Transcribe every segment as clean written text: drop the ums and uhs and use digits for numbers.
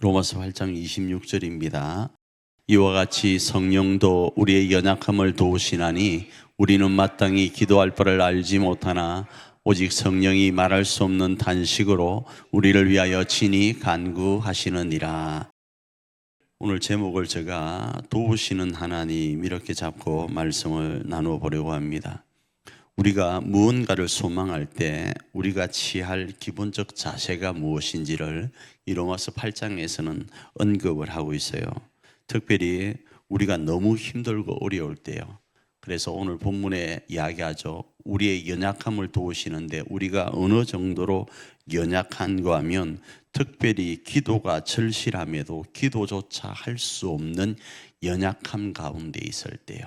로마서 8장 26절입니다. 이와 같이 성령도 우리의 연약함을 도우시나니 우리는 마땅히 기도할 바를 알지 못하나 오직 성령이 말할 수 없는 단식으로 우리를 위하여 친히 간구하시느니라. 오늘 제목을 제가 도우시는 하나님 이렇게 잡고 말씀을 나누어 보려고 합니다. 우리가 무언가를 소망할 때 우리가 취할 기본적 자세가 무엇인지를 이 로마서 8장에서는 언급을 하고 있어요. 특별히 우리가 너무 힘들고 어려울 때요. 그래서 오늘 본문에 이야기하죠. 우리의 연약함을 도우시는데 우리가 어느 정도로 연약한가 하면 특별히 기도가 절실함에도 기도조차 할 수 없는 연약함 가운데 있을 때요.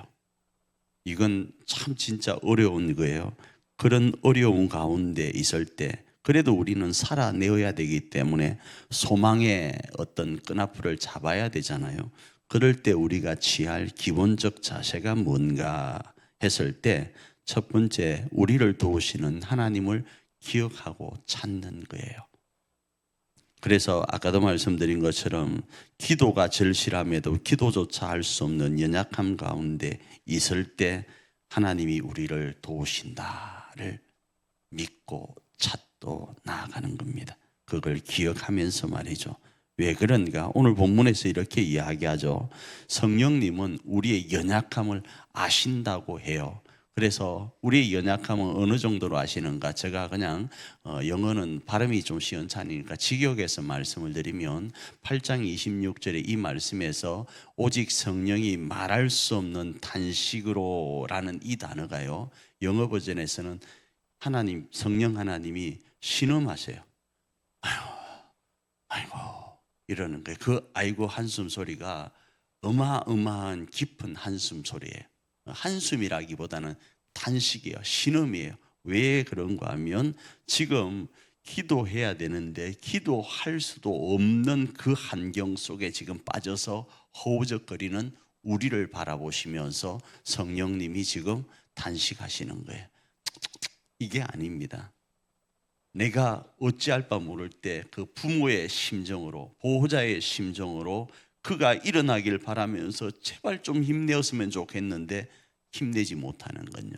이건 참 진짜 어려운 거예요. 그런 어려운 가운데 있을 때 그래도 우리는 살아내어야 되기 때문에 소망의 어떤 끈앞을 잡아야 되잖아요. 그럴 때 우리가 취할 기본적 자세가 뭔가 했을 때 첫 번째, 우리를 도우시는 하나님을 기억하고 찾는 거예요. 그래서 아까도 말씀드린 것처럼 기도가 절실함에도 기도조차 할 수 없는 연약함 가운데 있을 때 하나님이 우리를 도우신다를 믿고 찾고 나아가는 겁니다. 그걸 기억하면서 말이죠. 왜 그런가? 오늘 본문에서 이렇게 이야기하죠. 성령님은 우리의 연약함을 아신다고 해요. 그래서 우리의 연약함은 어느 정도로 아시는가? 제가 그냥 영어는 발음이 좀 시원찮으니까 직역해서 말씀을 드리면 8장 26절에 이 말씀에서 오직 성령이 말할 수 없는 단식으로 라는 이 단어가요, 영어 버전에서는 하나님, 성령 하나님이 신음하세요. 아이고 이러는 거예요. 그 아이고 한숨 소리가 어마어마한 깊은 한숨 소리예요. 한숨이라기보다는 단식이에요. 신음이에요. 왜 그런가 하면 지금 기도해야 되는데 기도할 수도 없는 그 환경 속에 지금 빠져서 허우적거리는 우리를 바라보시면서 성령님이 지금 단식하시는 거예요. 이게 아닙니다. 내가 어찌할 바 모를 때 그 부모의 심정으로, 보호자의 심정으로 그가 일어나길 바라면서 제발 좀 힘내었으면 좋겠는데 힘내지 못하는 건요.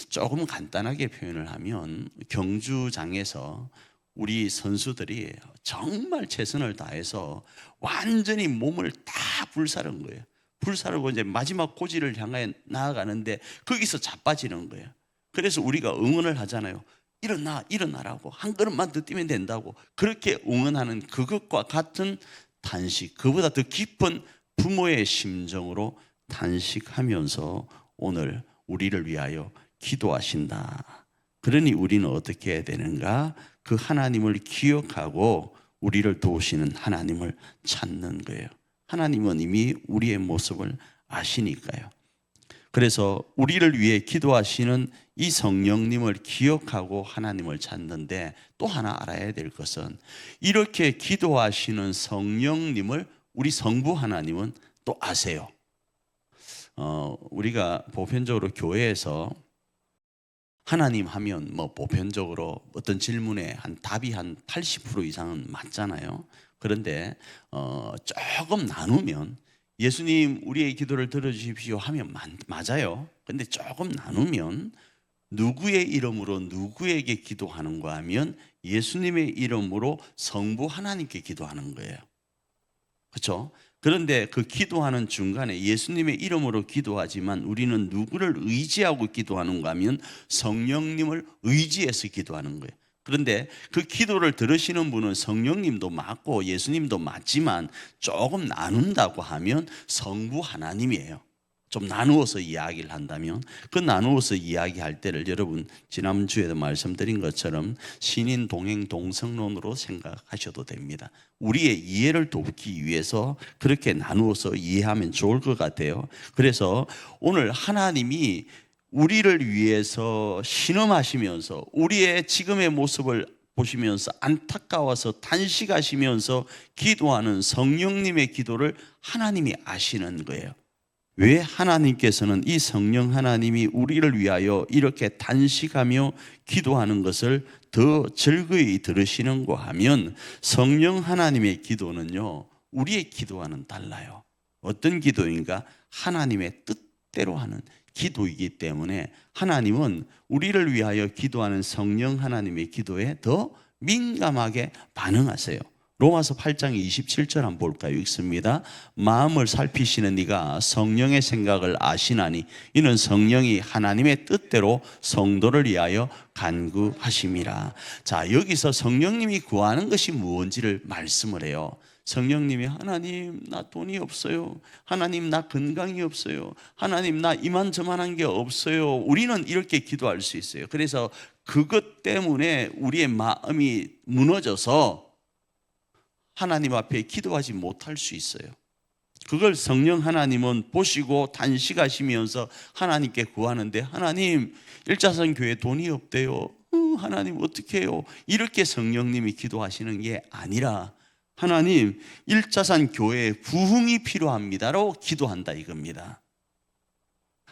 조금 간단하게 표현을 하면 경주장에서 우리 선수들이 정말 최선을 다해서 완전히 몸을 다 불사른 거예요. 불사르고 이제 마지막 고지를 향해 나아가는데 거기서 자빠지는 거예요. 그래서 우리가 응원을 하잖아요. 일어나라고, 한 걸음만 더 뛰면 된다고. 그렇게 응원하는 그것과 같은 단식, 그보다 더 깊은 부모의 심정으로 단식하면서 오늘 우리를 위하여 기도하신다. 그러니 우리는 어떻게 해야 되는가? 그 하나님을 기억하고 우리를 도우시는 하나님을 찾는 거예요. 하나님은 이미 우리의 모습을 아시니까요. 그래서 우리를 위해 기도하시는 이 성령님을 기억하고 하나님을 찾는데, 또 하나 알아야 될 것은 이렇게 기도하시는 성령님을 우리 성부 하나님은 또 아세요. 우리가 보편적으로 교회에서 하나님 하면 뭐 보편적으로 어떤 질문에 답이 한 80% 이상은 맞잖아요. 그런데 조금 나누면 예수님 우리의 기도를 들어주십시오 하면 맞아요. 근데 조금 나누면 누구의 이름으로 누구에게 기도하는가 하면 예수님의 이름으로 성부 하나님께 기도하는 거예요. 그렇죠? 그런데 그 기도하는 중간에 예수님의 이름으로 기도하지만 우리는 누구를 의지하고 기도하는가 하면 성령님을 의지해서 기도하는 거예요. 그런데 그 기도를 들으시는 분은 성령님도 맞고 예수님도 맞지만 조금 나눈다고 하면 성부 하나님이에요. 좀 나누어서 이야기를 한다면 그 나누어서 이야기할 때를 여러분 지난주에도 말씀드린 것처럼 신인 동행 동성론으로 생각하셔도 됩니다. 우리의 이해를 돕기 위해서 그렇게 나누어서 이해하면 좋을 것 같아요. 그래서 오늘 하나님이 우리를 위해서 신음하시면서 우리의 지금의 모습을 보시면서 안타까워서 단식하시면서 기도하는 성령님의 기도를 하나님이 아시는 거예요. 왜 하나님께서는 이 성령 하나님이 우리를 위하여 이렇게 단식하며 기도하는 것을 더 즐거이 들으시는가 하면, 성령 하나님의 기도는요, 우리의 기도와는 달라요. 어떤 기도인가? 하나님의 뜻대로 하는 기도이기 때문에 하나님은 우리를 위하여 기도하는 성령 하나님의 기도에 더 민감하게 반응하세요. 로마서 8장 27절 한번 볼까요? 읽습니다. 마음을 살피시는 이가 성령의 생각을 아시나니 이는 성령이 하나님의 뜻대로 성도를 위하여 간구하심이라. 자, 여기서 성령님이 구하는 것이 무엇인지를 말씀을 해요. 성령님이 하나님 나 돈이 없어요, 하나님 나 건강이 없어요, 하나님 나 이만저만한 게 없어요. 우리는 이렇게 기도할 수 있어요. 그래서 그것 때문에 우리의 마음이 무너져서 하나님 앞에 기도하지 못할 수 있어요. 그걸 성령 하나님은 보시고 단식하시면서 하나님께 구하는데, 하나님 일자선 교회 돈이 없대요, 하나님 어떻게 해요? 이렇게 성령님이 기도하시는 게 아니라 하나님 일자산 교회에 부흥이 필요합니다라고 기도한다 이겁니다.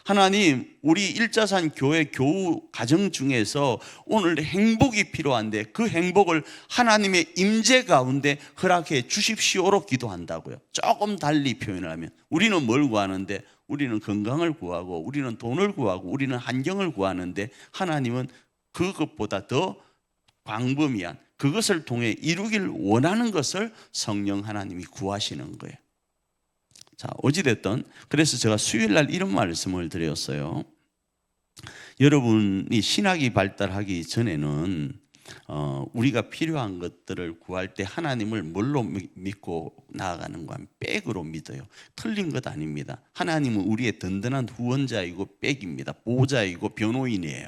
하나님 우리 일자산 교회 교우 가정 중에서 오늘 행복이 필요한데 그 행복을 하나님의 임재 가운데 허락해 주십시오로 기도한다고요. 조금 달리 표현을 하면 우리는 뭘 구하는데, 우리는 건강을 구하고 우리는 돈을 구하고 우리는 환경을 구하는데, 하나님은 그것보다 더 광범위한 그것을 통해 이루길 원하는 것을 성령 하나님이 구하시는 거예요. 자, 어찌됐든 그래서 제가 수요일날 이런 말씀을 드렸어요. 여러분이 신학이 발달하기 전에는 우리가 필요한 것들을 구할 때 하나님을 뭘로 믿고 나아가는가 하면 백으로 믿어요. 틀린 것 아닙니다. 하나님은 우리의 든든한 후원자이고 백입니다. 보호자이고 변호인이에요.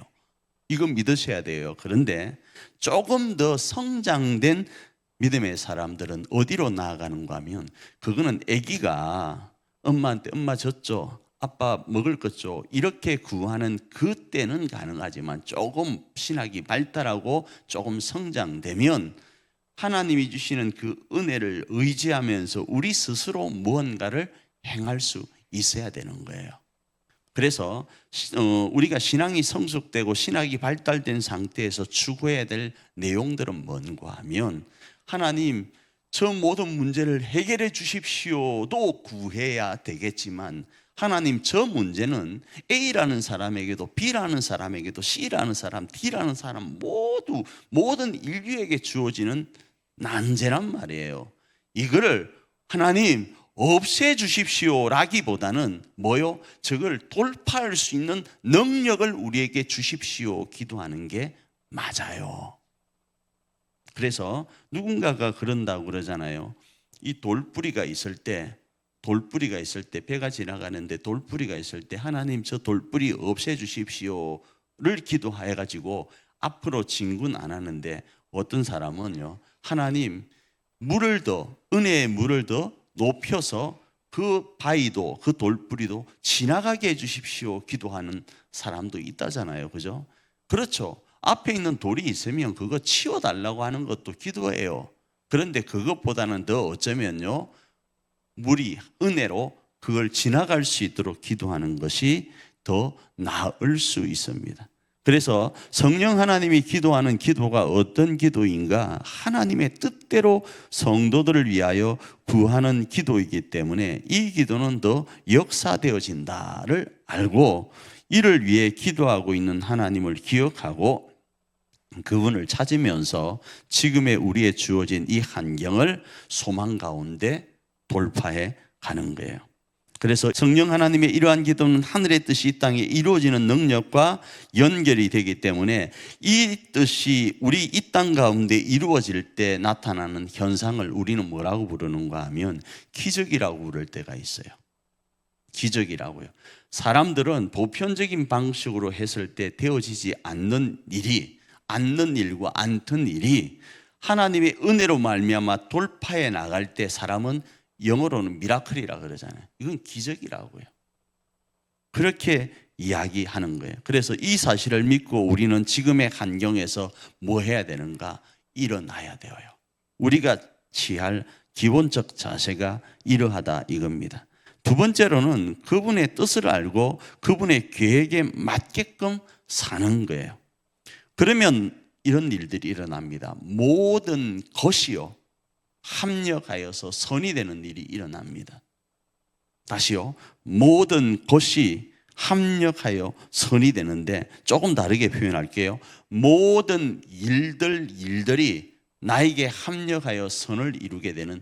이거 믿으셔야 돼요. 그런데 조금 더 성장된 믿음의 사람들은 어디로 나아가는가 하면, 그거는 아기가 엄마한테 엄마 줬죠, 아빠 먹을 것 줘, 이렇게 구하는 그때는 가능하지만 조금 신학이 발달하고 조금 성장되면 하나님이 주시는 그 은혜를 의지하면서 우리 스스로 무언가를 행할 수 있어야 되는 거예요. 그래서 우리가 신앙이 성숙되고 신학이 발달된 상태에서 추구해야 될 내용들은 뭔가 하면, 하나님 저 모든 문제를 해결해 주십시오도 구해야 되겠지만, 하나님 저 문제는 A라는 사람에게도 B라는 사람에게도 C라는 사람, D라는 사람 모두 모든 인류에게 주어지는 난제란 말이에요. 이거를 하나님 없애 주십시오 라기보다는 뭐요? 저걸 돌파할 수 있는 능력을 우리에게 주십시오 기도하는 게 맞아요. 그래서 누군가가 그런다고 그러잖아요. 이 돌뿌리가 있을 때 배가 지나가는데 돌뿌리가 있을 때 하나님 저 돌뿌리 없애 주십시오를 기도해 가지고 앞으로 진군 안 하는데, 어떤 사람은요, 하나님 물을 더, 은혜의 물을 더 높여서 그 바위도 그 돌뿌리도 지나가게 해 주십시오 기도하는 사람도 있다잖아요. 그죠? 그렇죠. 앞에 있는 돌이 있으면 그거 치워달라고 하는 것도 기도예요. 그런데 그것보다는 더 어쩌면요, 물이 은혜로 그걸 지나갈 수 있도록 기도하는 것이 더 나을 수 있습니다. 그래서 성령 하나님이 기도하는 기도가 어떤 기도인가? 하나님의 뜻대로 성도들을 위하여 구하는 기도이기 때문에 이 기도는 더 역사되어진다를 알고, 이를 위해 기도하고 있는 하나님을 기억하고 그분을 찾으면서 지금의 우리의 주어진 이 환경을 소망 가운데 돌파해 가는 거예요. 그래서 성령 하나님의 이러한 기도는 하늘의 뜻이 이 땅에 이루어지는 능력과 연결이 되기 때문에 이 뜻이 우리 이 땅 가운데 이루어질 때 나타나는 현상을 우리는 뭐라고 부르는가 하면 기적이라고 부를 때가 있어요. 기적이라고요. 사람들은 보편적인 방식으로 했을 때 되어지지 않는 일과 않던 일이 하나님의 은혜로 말미암아 돌파해 나갈 때 사람은 영어로는 미라클이라고 그러잖아요. 이건 기적이라고요. 그렇게 이야기하는 거예요. 그래서 이 사실을 믿고 우리는 지금의 환경에서 뭐 해야 되는가? 일어나야 돼요. 우리가 취할 기본적 자세가 이러하다 이겁니다. 두 번째로는 그분의 뜻을 알고 그분의 계획에 맞게끔 사는 거예요. 그러면 이런 일들이 일어납니다. 모든 것이요 합력하여서 선이 되는 일이 일어납니다. 다시요, 모든 것이 합력하여 선이 되는데, 조금 다르게 표현할게요. 모든 일들이 나에게 합력하여 선을 이루게 되는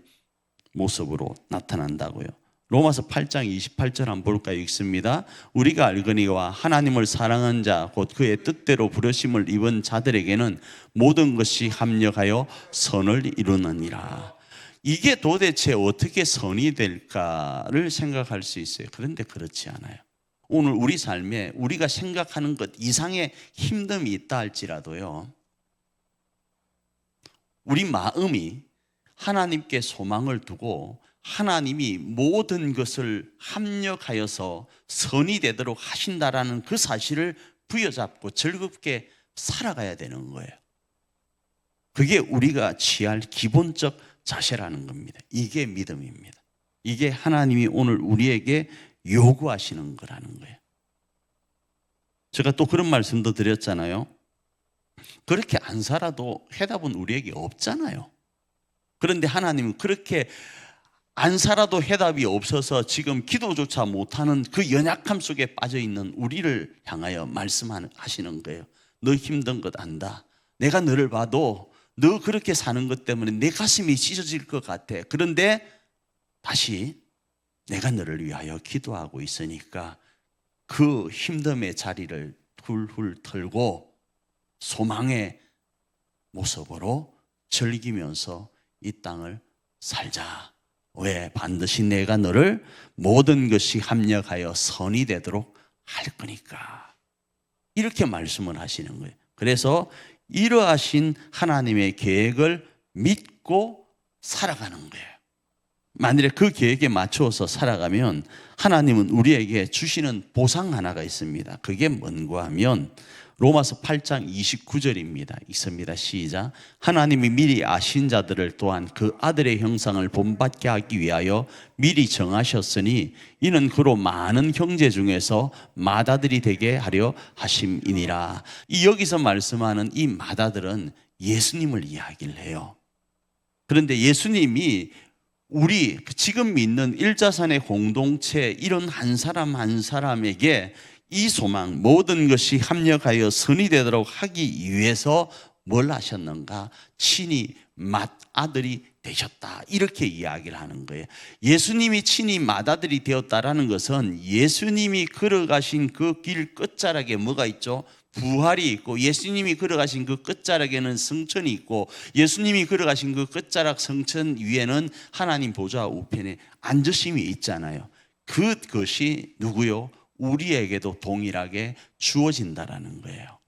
모습으로 나타난다고요. 로마서 8장 28절 한번 볼까요? 읽습니다. 우리가 알거니와 하나님을 사랑한 자 곧 그의 뜻대로 부르심을 입은 자들에게는 모든 것이 합력하여 선을 이루느니라. 이게 도대체 어떻게 선이 될까를 생각할 수 있어요. 그런데 그렇지 않아요. 오늘 우리 삶에 우리가 생각하는 것 이상의 힘듦이 있다 할지라도요, 우리 마음이 하나님께 소망을 두고 하나님이 모든 것을 합력하여서 선이 되도록 하신다라는 그 사실을 부여잡고 즐겁게 살아가야 되는 거예요. 그게 우리가 취할 기본적 자세라는 겁니다. 이게 믿음입니다. 이게 하나님이 오늘 우리에게 요구하시는 거라는 거예요. 제가 또 그런 말씀도 드렸잖아요. 그렇게 안 살아도 해답은 우리에게 없잖아요. 그런데 하나님은 그렇게 안 살아도 해답이 없어서 지금 기도조차 못하는 그 연약함 속에 빠져있는 우리를 향하여 말씀하시는 거예요. 너 힘든 것 안다. 내가 너를 봐도 너 그렇게 사는 것 때문에 내 가슴이 찢어질 것 같아. 그런데 다시 내가 너를 위하여 기도하고 있으니까 그 힘듦의 자리를 훌훌 털고 소망의 모습으로 즐기면서 이 땅을 살자. 왜? 반드시 내가 너를 모든 것이 합력하여 선이 되도록 할 거니까. 이렇게 말씀을 하시는 거예요. 그래서 이러하신 하나님의 계획을 믿고 살아가는 거예요. 만일에 그 계획에 맞추어서 살아가면 하나님은 우리에게 주시는 보상 하나가 있습니다. 그게 뭔가 하면 로마서 8장 29절입니다. 읽습니다. 시작. 하나님이 미리 아신 자들을 또한 그 아들의 형상을 본받게 하기 위하여 미리 정하셨으니 이는 그로 많은 형제 중에서 맏아들이 되게 하려 하심이니라. 이 여기서 말씀하는 이 맏아들은 예수님을 이야기를 해요. 그런데 예수님이 우리 지금 믿는 일자산의 공동체 이런 한 사람 한 사람에게 이 소망, 모든 것이 합력하여 선이 되도록 하기 위해서 뭘 하셨는가? 친히 맏아들이 되셨다. 이렇게 이야기를 하는 거예요. 예수님이 친히 맏아들이 되었다라는 것은 예수님이 걸어가신 그 길 끝자락에 뭐가 있죠? 부활이 있고, 예수님이 걸어가신 그 끝자락에는 성천이 있고, 예수님이 걸어가신 그 끝자락 성천 위에는 하나님 보좌 우편에 앉으심이 있잖아요. 그것이 누구요? 우리에게도 동일하게 주어진다라는 거예요.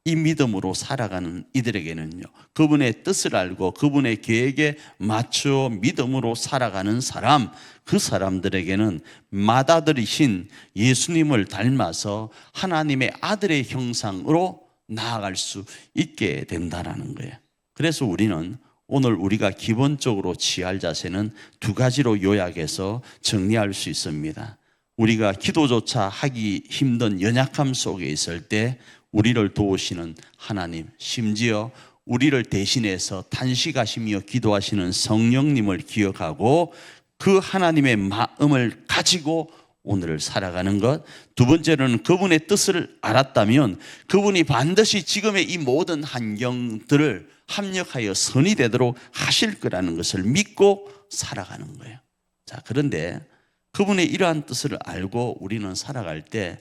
이 믿음으로 살아가는 이들에게는요, 그분의 뜻을 알고 그분의 계획에 맞추어 믿음으로 살아가는 사람, 그 사람들에게는 맏아들이신 예수님을 닮아서 하나님의 아들의 형상으로 나아갈 수 있게 된다라는 거예요. 그래서 우리는 오늘 우리가 기본적으로 취할 자세는 두 가지로 요약해서 정리할 수 있습니다. 우리가 기도조차 하기 힘든 연약함 속에 있을 때 우리를 도우시는 하나님, 심지어 우리를 대신해서 탄식하시며 기도하시는 성령님을 기억하고 그 하나님의 마음을 가지고 오늘을 살아가는 것. 두 번째로는 그분의 뜻을 알았다면 그분이 반드시 지금의 이 모든 환경들을 합력하여 선이 되도록 하실 거라는 것을 믿고 살아가는 거예요. 자, 그런데 그분의 이러한 뜻을 알고 우리는 살아갈 때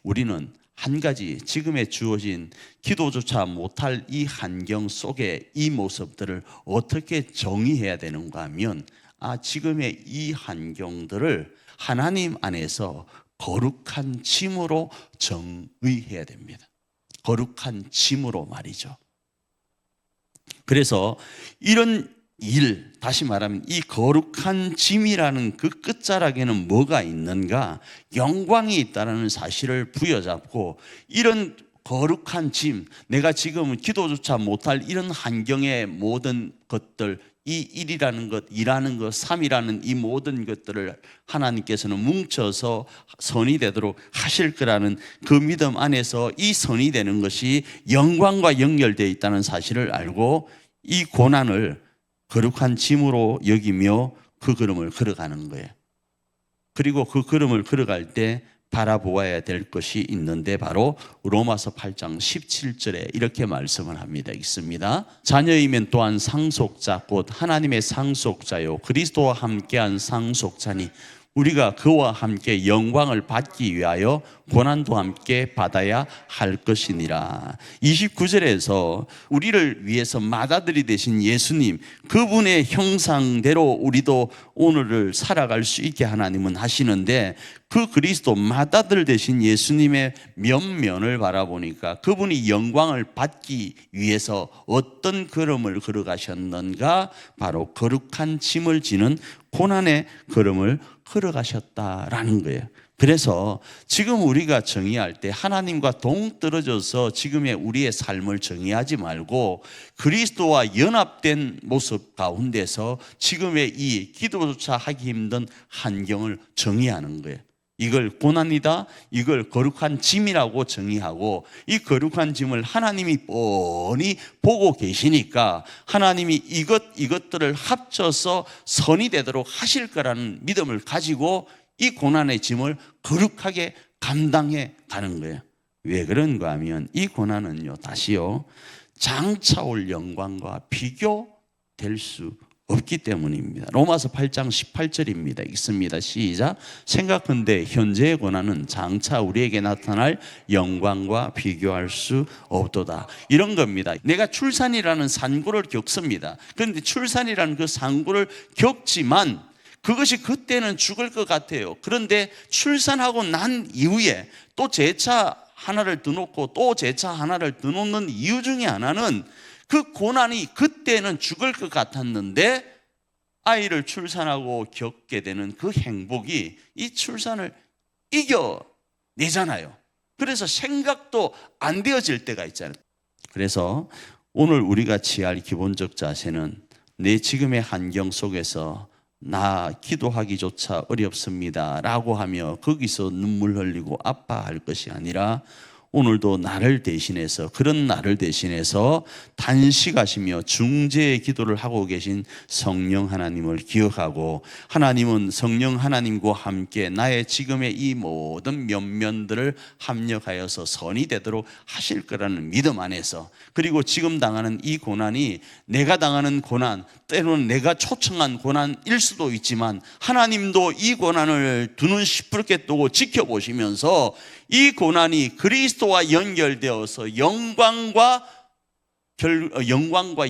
우리는 한 가지 지금에 주어진 기도조차 못할 이 환경 속에 이 모습들을 어떻게 정의해야 되는가 하면 지금의 이 환경들을 하나님 안에서 거룩한 짐으로 정의해야 됩니다. 거룩한 짐으로 말이죠. 그래서 이런 일, 다시 말하면 이 거룩한 짐이라는 그 끝자락에는 뭐가 있는가? 영광이 있다는 사실을 부여잡고 이런 거룩한 짐, 내가 지금 기도조차 못할 이런 환경의 모든 것들, 이 일이라는 것, 일하는 것, 삶이라는 이 모든 것들을 하나님께서는 뭉쳐서 선이 되도록 하실 거라는 그 믿음 안에서 이 선이 되는 것이 영광과 연결되어 있다는 사실을 알고 이 고난을 거룩한 짐으로 여기며 그 걸음을 걸어가는 거예요. 그리고 그 걸음을 걸어갈 때 바라보아야 될 것이 있는데 바로 로마서 8장 17절에 이렇게 말씀을 합니다. 있습니다. 자녀이면 또한 상속자 곧 하나님의 상속자요 그리스도와 함께한 상속자니 우리가 그와 함께 영광을 받기 위하여 고난도 함께 받아야 할 것이니라. 29절에서 우리를 위해서 맏아들이 되신 예수님, 그분의 형상대로 우리도 오늘을 살아갈 수 있게 하나님은 하시는데, 그 그리스도 맏아들 되신 예수님의 면면을 바라보니까 그분이 영광을 받기 위해서 어떤 걸음을 걸어가셨는가? 바로 거룩한 짐을 지는 고난의 걸음을 걸어가셨다라는 거예요. 그래서 지금 우리가 정의할 때 하나님과 동떨어져서 지금의 우리의 삶을 정의하지 말고 그리스도와 연합된 모습 가운데서 지금의 이 기도조차 하기 힘든 환경을 정의하는 거예요. 이걸 고난이다, 이걸 거룩한 짐이라고 정의하고, 이 거룩한 짐을 하나님이 뻔히 보고 계시니까 하나님이 이것들을 합쳐서 선이 되도록 하실 거라는 믿음을 가지고 이 고난의 짐을 거룩하게 감당해 가는 거예요. 왜 그런가 하면 이 고난은요, 다시요, 장차 올 영광과 비교될 수 없기 때문입니다. 로마서 8장 18절입니다. 읽습니다. 시작. 생각컨대 현재의 고난은 장차 우리에게 나타날 영광과 비교할 수 없도다. 이런 겁니다. 내가 출산이라는 산고를 겪습니다. 그런데 출산이라는 그 산고를 겪지만 그것이 그때는 죽을 것 같아요. 그런데 출산하고 난 이후에 또 제차 하나를 더 놓고 또 제차 하나를 더 놓는 이유 중에 하나는 그 고난이 그때는 죽을 것 같았는데 아이를 출산하고 겪게 되는 그 행복이 이 출산을 이겨내잖아요. 그래서 생각도 안 되어질 때가 있잖아요. 그래서 오늘 우리가 취할 기본적 자세는 내 지금의 환경 속에서 나 기도하기조차 어렵습니다 라고 하며 거기서 눈물 흘리고 아파할 것이 아니라 오늘도 나를 대신해서, 그런 나를 대신해서 단식하시며 중재의 기도를 하고 계신 성령 하나님을 기억하고, 하나님은 성령 하나님과 함께 나의 지금의 이 모든 면면들을 합력하여서 선이 되도록 하실 거라는 믿음 안에서, 그리고 지금 당하는 이 고난이 내가 당하는 고난, 때로는 내가 초청한 고난일 수도 있지만 하나님도 이 고난을 두 눈 시퍼렇게 뜨고 지켜보시면서 이 고난이 그리스도와 연결되어서 영광과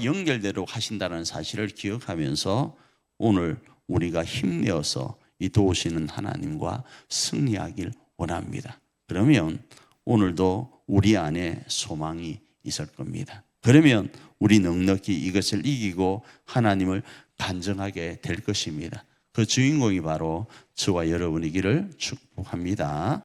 연결되도록 하신다는 사실을 기억하면서 오늘 우리가 힘내어서 이 도우시는 하나님과 승리하길 원합니다. 그러면 오늘도 우리 안에 소망이 있을 겁니다. 그러면 우리 넉넉히 이것을 이기고 하나님을 간증하게 될 것입니다. 그 주인공이 바로 저와 여러분이기를 축복합니다.